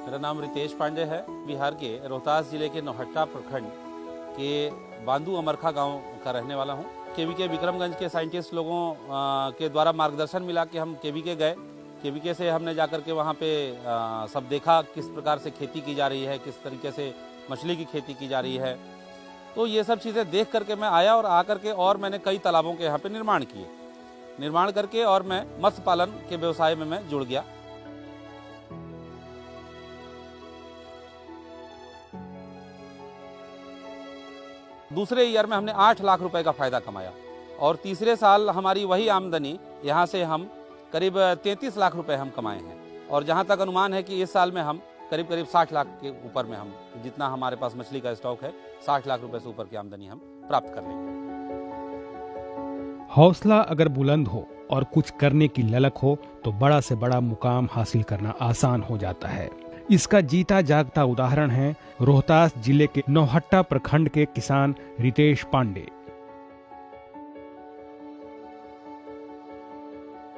मेरा नाम रितेश पांडे है। बिहार के रोहतास जिले के नौहट्टा प्रखंड के बांदू अमरखा गांव का रहने वाला हूं। केवीके विक्रमगंज के साइंटिस्ट लोगों के द्वारा मार्गदर्शन मिला कि हम केवीके गए। केवीके से हमने जाकर के वहां पे सब देखा किस प्रकार से खेती की जा रही है, किस तरीके से मछली की खेती की जा रही है। तो ये सब चीज़ें देख करके मैं आया और आकर के और मैंने कई तालाबों के यहाँ पे निर्माण करके और मैं मत्स्य पालन के व्यवसाय में मैं जुड़ गया। दूसरे ईयर में हमने 8 लाख रुपए का फायदा कमाया और तीसरे साल हमारी वही आमदनी यहाँ से हम करीब 33 लाख रुपए हम कमाए हैं। और जहाँ तक अनुमान है कि इस साल में हम करीब 60 लाख के ऊपर में हम जितना हमारे पास मछली का स्टॉक है 60 लाख रुपए से ऊपर की आमदनी हम प्राप्त कर लेंगे। हौसला अगर बुलंद हो और कुछ करने की ललक हो तो बड़ा से बड़ा मुकाम हासिल करना आसान हो जाता है। इसका जीता जागता उदाहरण है रोहतास जिले के नौहट्टा प्रखंड के किसान रितेश पांडे।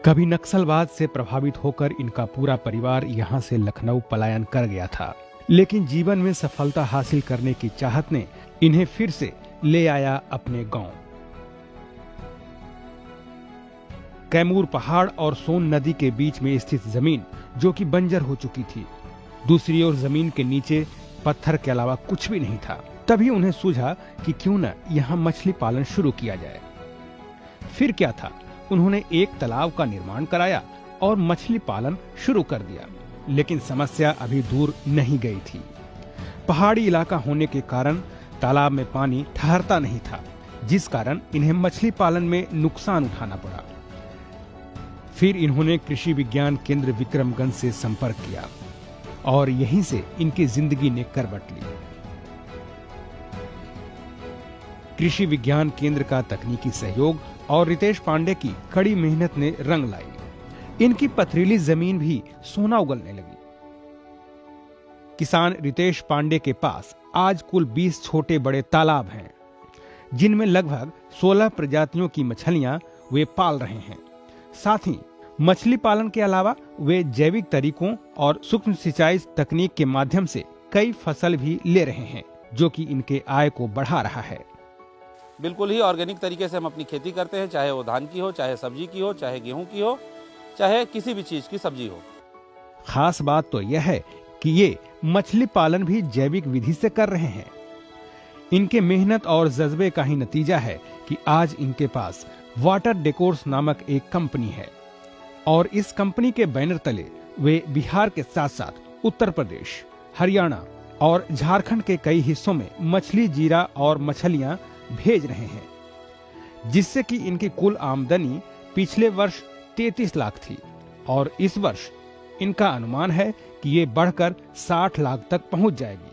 कभी नक्सलवाद से प्रभावित होकर इनका पूरा परिवार यहां से लखनऊ पलायन कर गया था, लेकिन जीवन में सफलता हासिल करने की चाहत ने इन्हें फिर से ले आया अपने गांव। कैमूर पहाड़ और सोन नदी के बीच में स्थित जमीन जो कि बंजर हो चुकी थी, दूसरी ओर जमीन के नीचे पत्थर के अलावा कुछ भी नहीं था। तभी उन्हें सूझा कि क्यों न यहाँ मछली पालन शुरू किया जाए। फिर क्या था, उन्होंने एक तालाब का निर्माण कराया और मछली पालन शुरू कर दिया। लेकिन समस्या अभी दूर नहीं गई थी। पहाड़ी इलाका होने के कारण तालाब में पानी ठहरता नहीं था, जिस कारण इन्हें मछली पालन में नुकसान उठाना पड़ा। फिर इन्होंने कृषि विज्ञान केंद्र विक्रमगंज से संपर्क किया और यहीं से इनकी जिंदगी ने करवट ली। कृषि विज्ञान केंद्र का तकनीकी सहयोग और रितेश पांडे की कड़ी मेहनत ने रंग लाई। इनकी पथरीली जमीन भी सोना उगलने लगी। किसान रितेश पांडे के पास आज कुल 20 छोटे बड़े तालाब हैं, जिनमें लगभग 16 प्रजातियों की मछलियां वे पाल रहे हैं। साथ ही मछली पालन के अलावा वे जैविक तरीकों और सूक्ष्म सिंचाई तकनीक के माध्यम से कई फसल भी ले रहे हैं, जो कि इनके आय को बढ़ा रहा है। बिल्कुल ही ऑर्गेनिक तरीके से हम अपनी खेती करते हैं, चाहे वो धान की हो, चाहे सब्जी की हो, चाहे गेहूं की हो, चाहे किसी भी चीज की सब्जी हो। खास बात तो यह है कि ये मछली पालन भी जैविक विधि से कर रहे हैं। इनके मेहनत और जज्बे का ही नतीजा है कि आज इनके पास वाटर डेकोर्स नामक एक कंपनी है और इस कंपनी के बैनर तले वे बिहार के साथ साथ उत्तर प्रदेश, हरियाणा और झारखंड के कई हिस्सों में मछली, जीरा और मछलियां भेज रहे हैं, जिससे कि इनकी कुल आमदनी पिछले वर्ष 33 लाख थी और इस वर्ष इनका अनुमान है कि ये बढ़कर 60 लाख तक पहुंच जाएगी।